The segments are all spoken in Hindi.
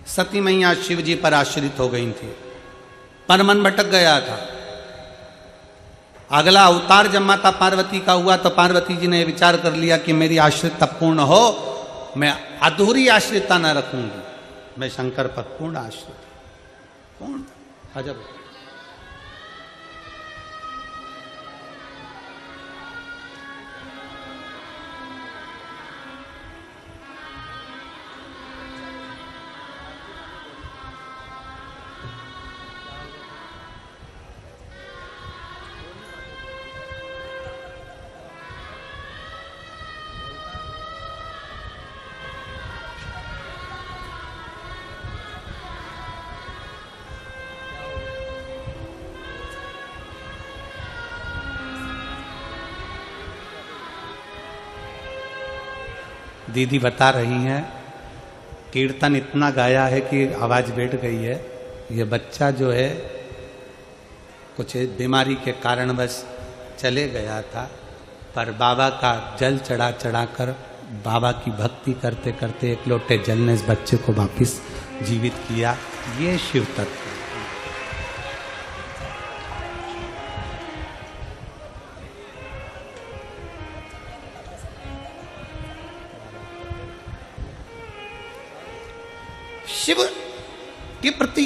सती मैया शिव जी पर आश्रित हो गई थी, पर मन भटक गया था। अगला अवतार जब माता पार्वती का हुआ तो पार्वती जी ने विचार कर लिया कि मेरी आश्रितता पूर्ण हो, मैं अधूरी आश्रितता न रखूंगी, मैं शंकर पर पूर्ण आश्रित, पूर्ण। अजब। दीदी बता रही हैं कीर्तन इतना गाया है कि आवाज़ बैठ गई है। ये बच्चा जो है कुछ बीमारी के कारणवश चले गया था, पर बाबा का जल चढ़ा चढ़ा कर बाबा की भक्ति करते करते एक लोटे जल ने इस बच्चे को वापस जीवित किया। ये शिव तत्व। शिव के प्रति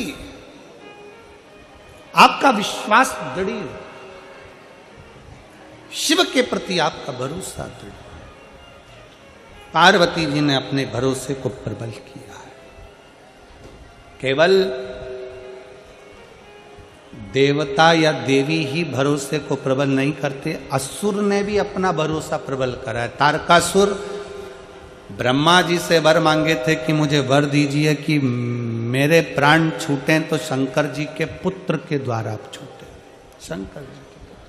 आपका विश्वास दृढ़, शिव के प्रति आपका भरोसा दृढ़। पार्वती जी ने अपने भरोसे को प्रबल किया है। केवल देवता या देवी ही भरोसे को प्रबल नहीं करते, असुर ने भी अपना भरोसा प्रबल करा है। तारकासुर ब्रह्मा जी से वर मांगे थे कि मुझे वर दीजिए कि मेरे प्राण छूटें तो शंकर जी के पुत्र के द्वारा आप छूटे। शंकर जी के पुत्र,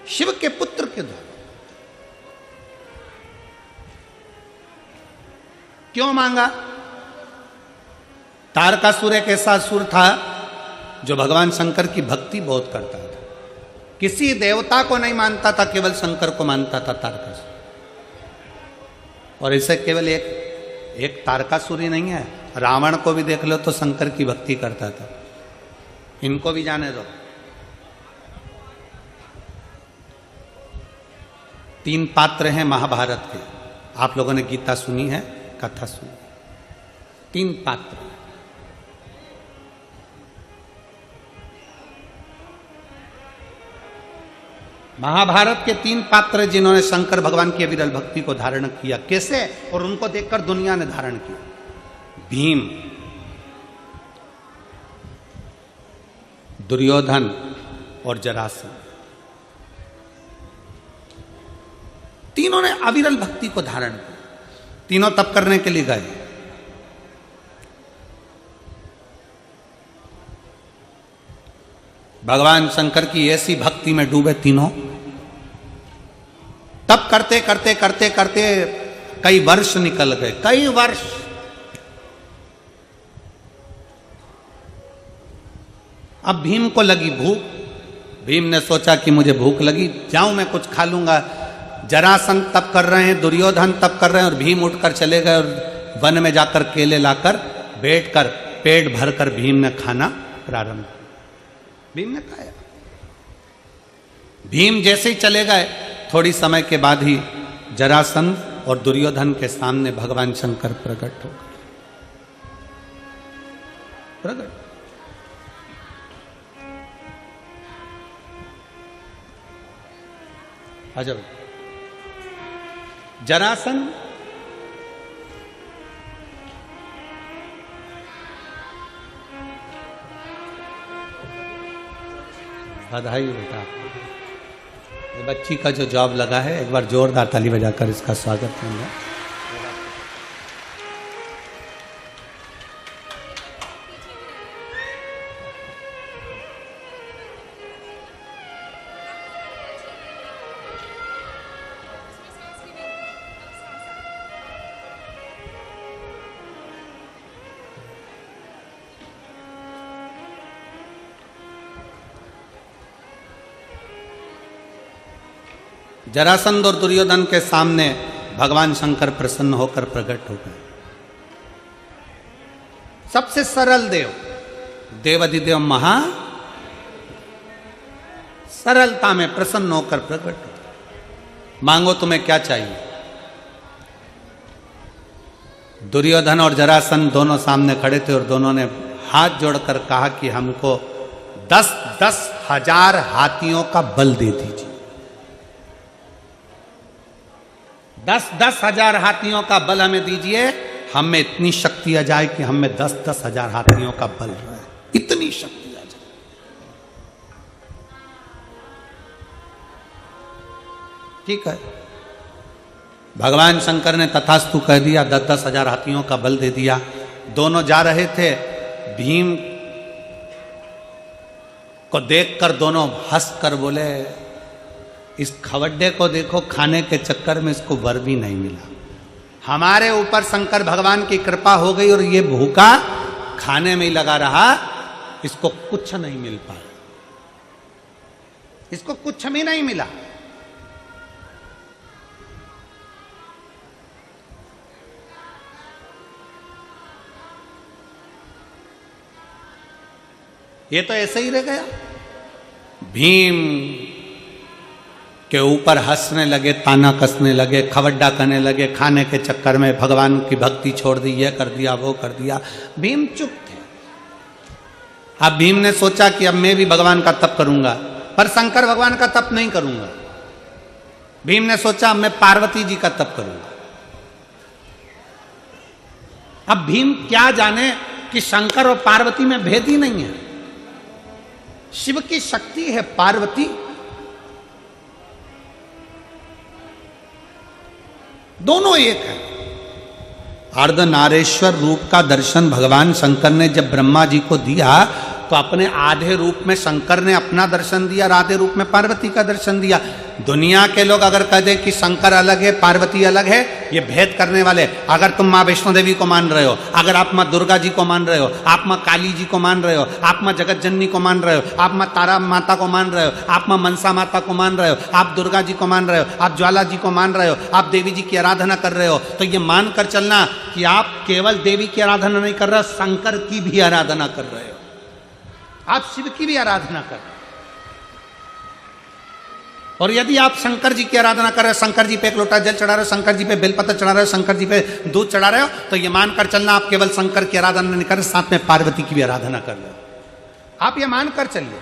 शिव के पुत्र के द्वारा। क्यों मांगा? तारकासुर एक ऐसा असुर था जो भगवान शंकर की भक्ति बहुत करता था, किसी देवता को नहीं मानता था, केवल शंकर को मानता था तारकासुर। और इसे केवल एक तारकासुर ही नहीं है, रावण को भी देख लो तो शंकर की भक्ति करता था। इनको भी जाने दो। 3 पात्र हैं महाभारत के, आप लोगों ने गीता सुनी है, कथा सुनी। 3 पात्र। महाभारत के 3 पात्र जिन्होंने शंकर भगवान की अविरल भक्ति को धारण किया। कैसे? और उनको देखकर दुनिया ने धारण किया। भीम, दुर्योधन और जरासंध, तीनों ने अविरल भक्ति को धारण किया। तीनों तप करने के लिए गए। भगवान शंकर की ऐसी भक्ति में डूबे तीनों। तब करते करते करते करते कई वर्ष निकल गए, कई वर्ष। अब भीम को लगी भूख। भीम ने सोचा कि मुझे भूख लगी, जाऊं मैं कुछ खा लूंगा। जरासंध तप कर रहे हैं, दुर्योधन तप कर रहे हैं, और भीम उठकर चले गए और वन में जाकर केले लाकर बैठकर पेट भरकर भीम ने खाना प्रारंभ किया। भीम ने खाया। भीम जैसे ही चले गए, थोड़ी समय के बाद ही जरासंध और दुर्योधन के सामने भगवान शंकर प्रकट हो गए। प्रकट। अजब। जरासंध बधाई बेटा, ये बच्ची का जो जॉब लगा है, एक बार जोरदार ताली बजाकर इसका स्वागत करूंगा। जरासंध और दुर्योधन के सामने भगवान शंकर प्रसन्न होकर प्रकट हो गए। सबसे सरल देव, देवाधिदेव महा सरलता में प्रसन्न होकर प्रकट हो। मांगो तुम्हें क्या चाहिए। दुर्योधन और जरासंध दोनों सामने खड़े थे और दोनों ने हाथ जोड़कर कहा कि हमको 10-10 हजार हाथियों का बल दे दीजिए। 10-10 हजार हाथियों का बल हमें दीजिए, हम में इतनी शक्ति आ जाए कि हम में 10-10 हजार हाथियों का बल रहे, इतनी शक्ति आ जाए। ठीक है, भगवान शंकर ने तथास्तु कह दिया, 10-10 हजार हाथियों का बल दे दिया। दोनों जा रहे थे, भीम को देखकर दोनों हंसकर बोले, इस खवड्डे को देखो, खाने के चक्कर में इसको वर भी नहीं मिला। हमारे ऊपर शंकर भगवान की कृपा हो गई और ये भूखा खाने में ही लगा रहा, इसको कुछ नहीं मिल पाया, इसको कुछ भी नहीं मिला। ये तो ऐसे ही रह गया। भीम के ऊपर हंसने लगे, ताना कसने लगे, खवड्डा करने लगे, खाने के चक्कर में भगवान की भक्ति छोड़ दी, ये कर दिया वो कर दिया। भीम चुप थे। अब भीम ने सोचा कि अब मैं भी भगवान का तप करूंगा, पर शंकर भगवान का तप नहीं करूंगा। भीम ने सोचा अब मैं पार्वती जी का तप करूंगा। अब भीम क्या जाने कि शंकर और पार्वती में भेद ही नहीं है। शिव की शक्ति है पार्वती, दोनों एक है। अर्धनारेश्वर रूप का दर्शन भगवान शंकर ने जब ब्रह्मा जी को दिया तो अपने आधे रूप में शंकर ने अपना दर्शन दिया और आधे रूप में पार्वती का दर्शन दिया। दुनिया के लोग अगर कह दे कि शंकर अलग है पार्वती अलग है, ये भेद करने वाले। अगर तुम माँ वैष्णो देवी को मान रहे हो, अगर आप माँ दुर्गा जी को मान रहे हो, आप माँ काली जी को मान रहे हो, आप माँ जगत जननी को मान रहे हो, आप माँ तारा माता को मान रहे हो, आप माँ मनसा माता को मान रहे हो, आप दुर्गा जी को मान रहे हो, आप ज्वाला जी को मान रहे हो, आप देवी जी की आराधना कर रहे हो, तो ये मान कर चलना कि आप केवल देवी की आराधना नहीं कर रहे हो, शंकर की भी आराधना कर रहे हो, आप शिव की भी आराधना कर रहे हो। और यदि आप शंकर जी की आराधना कर रहे हो, शंकर जी पे एक लोटा जल चढ़ा रहे हो, शंकर जी पे बेलपत्र चढ़ा रहे हो, शंकर जी पे दूध चढ़ा रहे हो, तो ये मानकर चलना आप केवल शंकर की आराधना नहीं कर रहे, साथ में पार्वती की भी आराधना कर रहे हो। आप ये मानकर चलिए।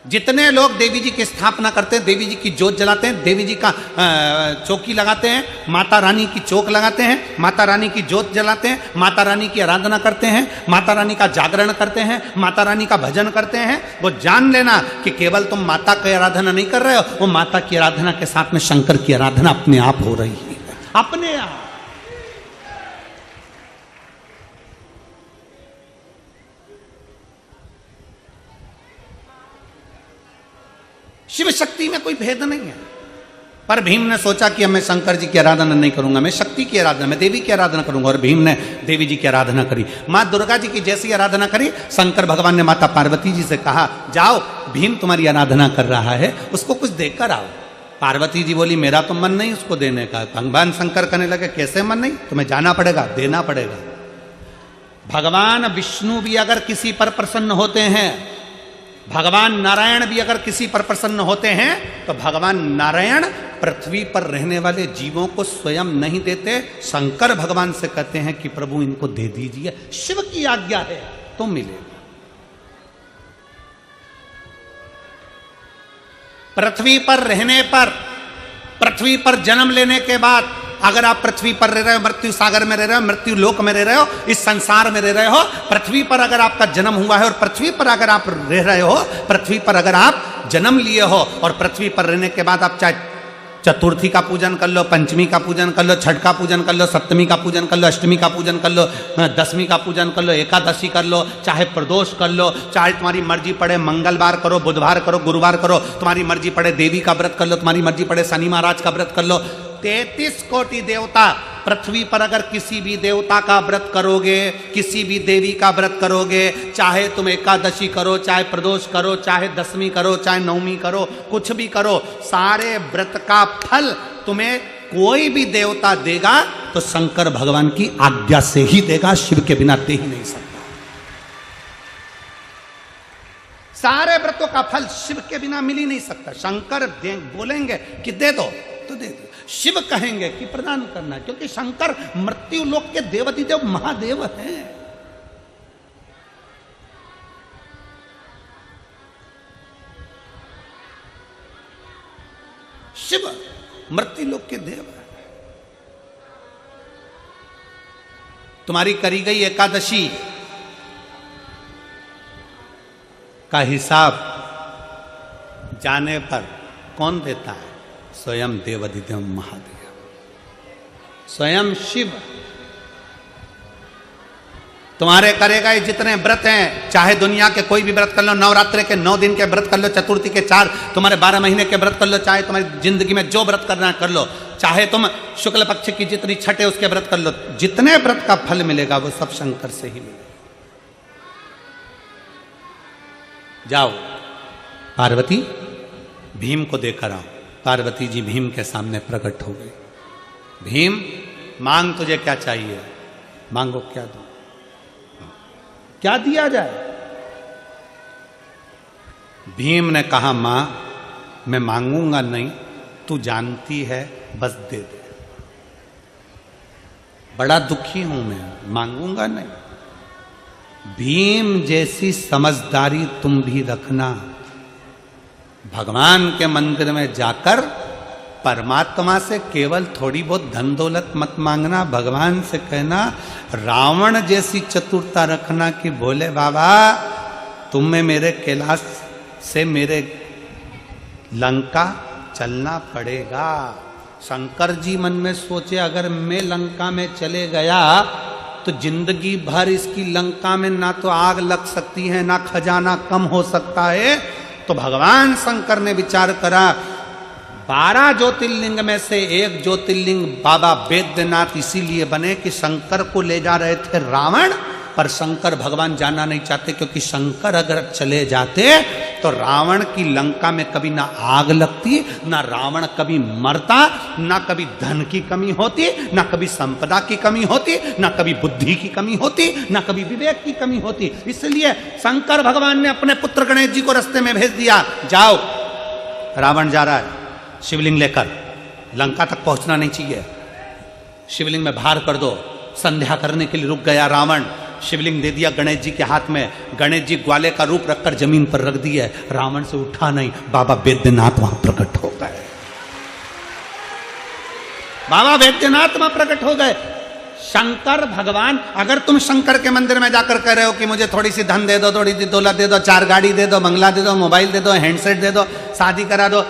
जितने लोग देवी जी की स्थापना करते हैं, देवी जी की जोत जलाते हैं, देवी जी का चौकी लगाते हैं, माता रानी की चौक लगाते हैं, माता रानी की जोत जलाते हैं, माता रानी की आराधना करते हैं, माता रानी का जागरण करते हैं, माता रानी का भजन करते हैं, वो जान लेना कि केवल तुम माता की आराधना नहीं कर रहे हो, वो माता की आराधना के साथ में शंकर की आराधना अपने आप हो रही है, अपने आप। शिव शक्ति में कोई भेद नहीं है। पर भीम ने सोचा कि अब मैं शंकर जी की आराधना नहीं करूंगा, मैं शक्ति की आराधना, मैं देवी की आराधना करूंगा। और भीम ने देवी जी की आराधना करी, माँ दुर्गा जी की जैसी आराधना करी। शंकर भगवान ने माता पार्वती जी से कहा, जाओ भीम तुम्हारी आराधना कर रहा है, उसको कुछ देकर आओ। पार्वती जी बोली, मेरा तो मन नहीं उसको देने का। भगवान शंकर कहने लगे, कैसे मन नहीं, तुम्हें जाना पड़ेगा, देना पड़ेगा। भगवान विष्णु भी अगर किसी पर प्रसन्न होते हैं, भगवान नारायण भी अगर किसी पर प्रसन्न होते हैं, तो भगवान नारायण पृथ्वी पर रहने वाले जीवों को स्वयं नहीं देते, शंकर भगवान से कहते हैं कि प्रभु इनको दे दीजिए, शिव की आज्ञा है तो मिलेगा। पृथ्वी पर रहने पर, पृथ्वी पर जन्म लेने के बाद, अगर आप पृथ्वी पर रह रहे हो, मृत्यु सागर में रह रहे हो, मृत्यु लोक में रह रहे हो, इस संसार में रह रहे हो, पृथ्वी पर अगर आपका जन्म हुआ है और पृथ्वी पर अगर आप रह रहे हो, पृथ्वी पर अगर आप जन्म लिए हो और पृथ्वी पर रहने के बाद आप चाहे चतुर्थी का पूजन कर लो, पंचमी का पूजन कर लो, छठ का पूजन कर लो, सप्तमी का पूजन कर लो, अष्टमी का पूजन कर लो, दसवीं का पूजन कर लो, एकादशी कर लो, चाहे प्रदोष कर लो, चाहे तुम्हारी मर्जी पड़े मंगलवार करो, बुधवार करो, गुरुवार करो, तुम्हारी मर्जी पड़े देवी का व्रत कर लो, तुम्हारी मर्जी पड़े शनि महाराज का व्रत कर लो, 33 कोटि देवता, पृथ्वी पर अगर किसी भी देवता का व्रत करोगे, किसी भी देवी का व्रत करोगे, चाहे तुम एकादशी करो, चाहे प्रदोष करो, चाहे दशमी करो, चाहे नवमी करो, कुछ भी करो, सारे व्रत का फल तुम्हें कोई भी देवता देगा तो शंकर भगवान की आज्ञा से ही देगा, शिव के बिना दे ही नहीं सकता। सारे व्रतों का फल शिव के बिना मिल ही नहीं सकता। शंकर बोलेंगे कि दे दो तो दे दो, शिव कहेंगे कि प्रदान करना, क्योंकि शंकर मृत्यु लोक के देवाधिदेव महादेव हैं। शिव मृत्यु लोक के देव है। तुम्हारी करी गई एकादशी का हिसाब जाने पर कौन देता है? स्वयं देवाधिदेव महादेव, स्वयं शिव। तुम्हारे करे गए जितने व्रत हैं, चाहे दुनिया के कोई भी व्रत कर लो, नवरात्रि के 9 दिन के व्रत कर लो, चतुर्थी के 4, तुम्हारे 12 महीने के व्रत कर लो, चाहे तुम्हारी जिंदगी में जो व्रत करना कर लो, चाहे तुम शुक्ल पक्ष की जितनी छठे उसके व्रत कर लो, जितने व्रत का फल मिलेगा वो सब शंकर से ही मिलेगा। जाओ पार्वती, भीम को देखकर आओ। पार्वती जी भीम के सामने प्रकट हो गई। भीम, मांग तुझे क्या चाहिए? मांगो, क्या दो, क्या दिया जाए? भीम ने कहा, मां मैं मांगूंगा नहीं, तू जानती है, बस दे दे। बड़ा दुखी हूं मैं, मांगूंगा नहीं। भीम जैसी समझदारी तुम भी रखना। भगवान के मंदिर में जाकर परमात्मा से केवल थोड़ी बहुत धन दौलत मत मांगना, भगवान से कहना रावण जैसी चतुरता रखना कि बोले बाबा तुम्हें मेरे कैलाश से मेरे लंका चलना पड़ेगा। शंकर जी मन में सोचे अगर मैं लंका में चले गया तो जिंदगी भर इसकी लंका में ना तो आग लग सकती है, ना खजाना कम हो सकता है। तो भगवान शंकर ने विचार करा, 12 ज्योतिर्लिंग में से एक ज्योतिर्लिंग बाबा बैद्यनाथ इसीलिए बने कि शंकर को ले जा रहे थे रावण, पर शंकर भगवान जाना नहीं चाहते, क्योंकि शंकर अगर चले जाते तो रावण की लंका में कभी ना आग लगती, ना रावण कभी मरता, ना कभी धन की कमी होती, ना कभी संपदा की कमी होती, ना कभी बुद्धि की कमी होती, ना कभी विवेक की कमी होती। इसलिए शंकर भगवान ने अपने पुत्र गणेश जी को रास्ते में भेज दिया, जाओ रावण जा रहा है शिवलिंग लेकर, लंका तक पहुंचना नहीं चाहिए, शिवलिंग में भार कर दो। संध्या करने के लिए रुक गया रावण, शिवलिंग दे दिया गणेश जी के हाथ में। गणेश जी ग्वाले का रूप रखकर जमीन पर रख दिए, रावण से उठा नहीं, बाबा बैद्यनाथ वहां प्रकट हो गए। बाबा बैद्यनाथ वहां प्रकट हो गए। शंकर भगवान, अगर तुम शंकर के मंदिर में जाकर कह रहे हो कि मुझे थोड़ी सी धन दे दो, थोड़ी सी दौलत दे दो, 4 गाड़ी दे दो, बंगला दे दो, मोबाइल दे दो, हैंडसेट दे दो, शादी करा दो,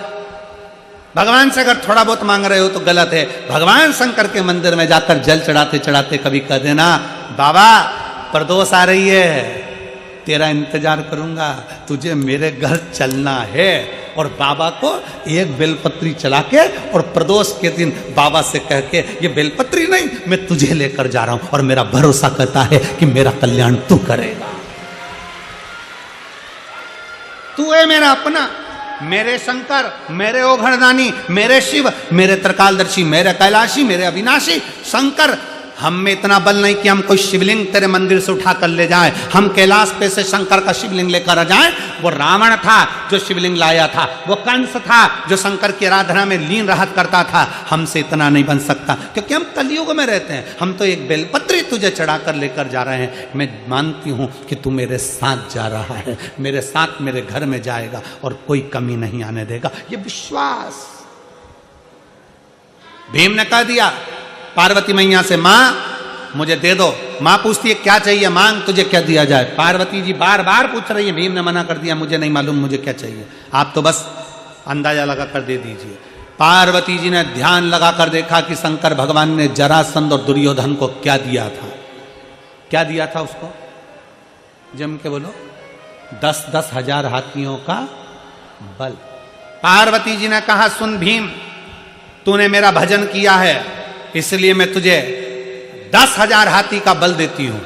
भगवान से अगर थोड़ा बहुत मांग रहे हो तो गलत है। भगवान शंकर के मंदिर में जाकर जल चढ़ाते चढ़ाते कभी कह देना, बाबा प्रदोष आ रही है, तेरा इंतजार करूंगा, तुझे मेरे घर चलना है। और बाबा को एक बेलपत्री चला के और प्रदोष के दिन बाबा से कह के, ये बेलपत्री नहीं, मैं तुझे लेकर जा रहा हूं और मेरा भरोसा कहता है कि मेरा कल्याण तू करेगा। तू है मेरा अपना, मेरे शंकर, मेरे ओघड़दानी, मेरे शिव, मेरे त्रिकालदर्शी, मेरे कैलाशी, मेरे अविनाशी शंकर। हम में इतना बल नहीं कि हम कोई शिवलिंग तेरे मंदिर से उठा कर ले जाएं, हम कैलाश पे से शंकर का शिवलिंग लेकर आ जाएं। वो रावण था जो शिवलिंग लाया था, वो कंस था जो शंकर की आराधना में लीन रहत करता था। हमसे इतना नहीं बन सकता, क्योंकि हम कलयुग में रहते हैं। हम तो एक बेलपत्री तुझे चढ़ाकर लेकर जा रहे हैं। मैं मानती हूं कि तू मेरे साथ जा रहा है, मेरे साथ मेरे घर में जाएगा और कोई कमी नहीं आने देगा, ये विश्वास। भीम ने कह दिया पार्वती मैया से, मां मुझे दे दो। मां पूछती है क्या चाहिए, मांग, तुझे क्या दिया जाए। पार्वती जी बार बार पूछ रही है, भीम ने मना कर दिया, मुझे नहीं मालूम मुझे क्या चाहिए, आप तो बस अंदाजा लगा कर दे दीजिए। पार्वती जी ने ध्यान लगाकर देखा कि शंकर भगवान ने जरासंध और दुर्योधन को क्या दिया था। क्या दिया था उसको, जम के बोलो, 10-10 हजार हाथियों का बल। पार्वती जी ने कहा, सुन भीम, तूने मेरा भजन किया है, इसलिए मैं तुझे 10,000 हाथी का बल देती हूं।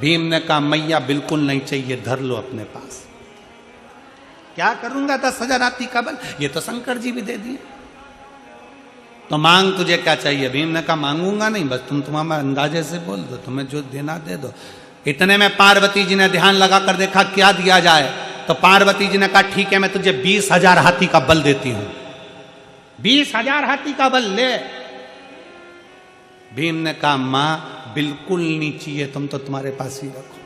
भीम ने कहा मैया बिल्कुल नहीं चाहिए, धर लो अपने पास। क्या करूंगा 10,000 हाथी का बल, ये तो शंकर जी भी दे दिए। तो मांग तुझे क्या चाहिए। भीम ने कहा मांगूंगा नहीं, बस तुम तुम्हारा अंदाजे से बोल दो, तुम्हें जो देना दे दो। इतने में पार्वती जी ने ध्यान लगा कर देखा क्या दिया जाए। तो पार्वती जी ने कहा ठीक है, मैं तुझे 20,000 हाथी का बल देती हूं। 20,000 हाथी का बल ले। भीम ने कहा मां बिल्कुल नहीं चाहिए, तुम तो तुम्हारे पास ही रखो।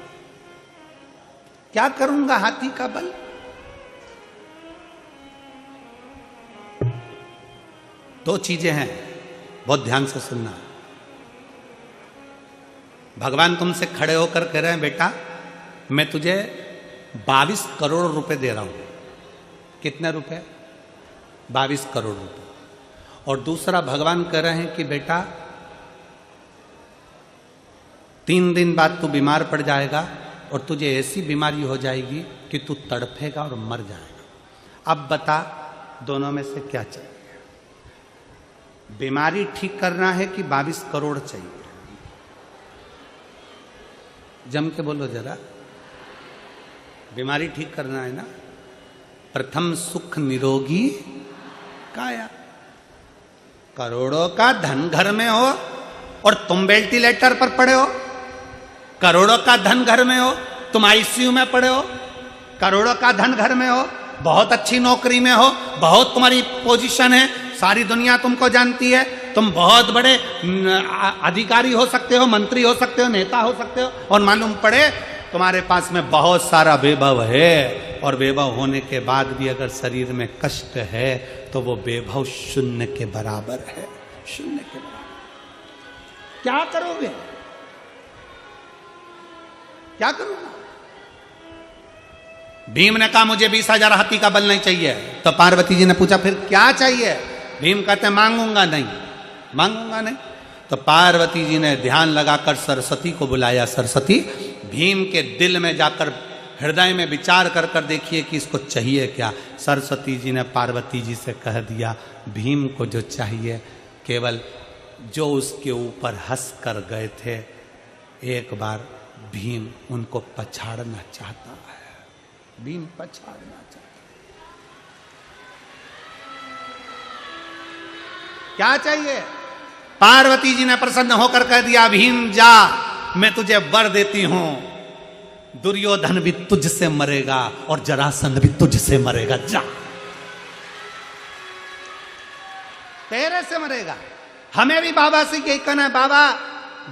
क्या करूंगा हाथी का बल। दो चीजें हैं, बहुत ध्यान से सुनना। भगवान तुमसे खड़े होकर कह रहे हैं बेटा मैं तुझे 22 करोड़ रुपए दे रहा हूं। कितने रुपए? 22 करोड़ रुपए। और दूसरा भगवान कह रहे हैं कि बेटा 3 दिन बाद तू बीमार पड़ जाएगा और तुझे ऐसी बीमारी हो जाएगी कि तू तड़फेगा और मर जाएगा। अब बता दोनों में से क्या चाहिए। बीमारी ठीक करना है कि 22 करोड़ चाहिए? जम के बोलो जरा। बीमारी ठीक करना है ना। प्रथम सुख निरोगी काया। करोड़ों का धन घर में हो और तुम वेंटिलेटर पर पड़े हो। करोड़ों का धन घर में हो, तुम आईसीयू में पड़े हो। करोड़ों का धन घर में हो, बहुत अच्छी नौकरी में हो, बहुत तुम्हारी पोजीशन है, सारी दुनिया तुमको जानती है, तुम बहुत बड़े अधिकारी हो सकते हो, मंत्री हो सकते हो, नेता हो सकते हो, और मालूम पड़े तुम्हारे पास में बहुत सारा वैभव है, और वैभव होने के बाद भी अगर शरीर में कष्ट है तो वो वैभव शून्य के बराबर है। शून्य के बराबर। क्या करोगे? क्या करूंगा? भीम ने कहा मुझे 20,000 हाथी का बल नहीं चाहिए। तो पार्वती जी ने पूछा फिर क्या चाहिए? भीम कहते मांगूंगा नहीं, मांगूंगा नहीं। तो पार्वती जी ने ध्यान लगाकर सरस्वती को बुलाया। सरस्वती भीम के दिल में जाकर हृदय में विचार कर कर देखिए कि इसको चाहिए क्या। सरस्वती जी ने पार्वती जी से कह दिया भीम को जो चाहिए केवल जो उसके ऊपर हंस कर गए थे, एक बार भीम उनको पछाड़ना चाहता है। भीम पछाड़ना चाहता है। क्या चाहिए? पार्वती जी ने प्रसन्न होकर कह दिया भीम जा, मैं तुझे वर देती हूं, दुर्योधन भी तुझसे मरेगा और जरासंध भी तुझसे मरेगा। जा, तेरे से मरेगा। हमें भी बाबा से यही कहना है, बाबा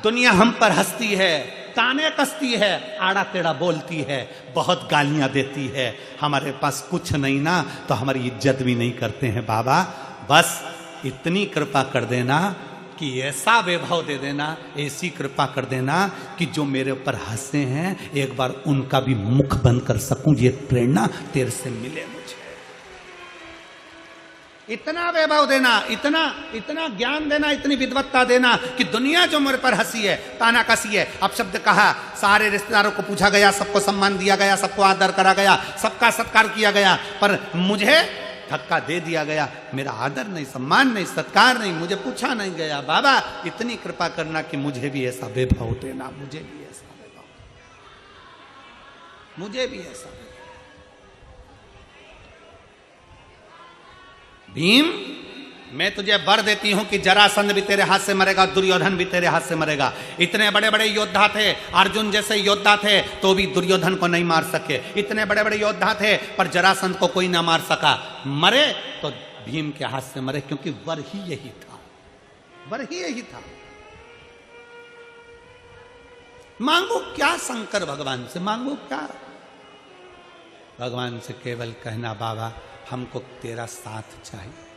दुनिया हम पर हंसती है, ताने कसती है, आड़ा टेढ़ा बोलती है, बहुत गालियां देती है, हमारे पास कुछ नहीं ना तो हमारी इज्जत भी नहीं करते हैं। बाबा बस इतनी कृपा कर देना कि ऐसा वैभव दे देना, ऐसी कृपा कर देना कि जो मेरे ऊपर हंसे हैं एक बार उनका भी मुख बंद कर सकूं। ये प्रेरणा तेरे से मिले मुझे। इतना वैभव देना, इतना इतना ज्ञान देना, इतनी विद्वत्ता देना कि दुनिया जो मेरे पर हंसी है, ताना कसी है। अब शब्द कहा, सारे रिश्तेदारों को पूछा गया, सबको सम्मान दिया गया, सबको आदर करा गया, सबका सत्कार किया गया, पर मुझे धक्का दे दिया गया। मेरा आदर नहीं, सम्मान नहीं, सत्कार नहीं, मुझे पूछा नहीं गया। बाबा इतनी कृपा करना कि मुझे भी ऐसा वैभव देना, मुझे भी ऐसा वैभव, मुझे भी ऐसा वैभव। भीम मैं तुझे वर देती हूं कि जरासंध भी तेरे हाथ से मरेगा, दुर्योधन भी तेरे हाथ से मरेगा। इतने बड़े बड़े योद्धा थे, अर्जुन जैसे योद्धा थे तो भी दुर्योधन को नहीं मार सके। इतने बड़े बड़े योद्धा थे पर जरासंध को कोई ना मार सका। मरे तो भीम के हाथ से मरे, क्योंकि वर ही यही था, वर ही यही था। मांगो क्या शंकर भगवान से? मांगो क्या? भगवान से केवल कहना बाबा हमको तेरा साथ चाहिए।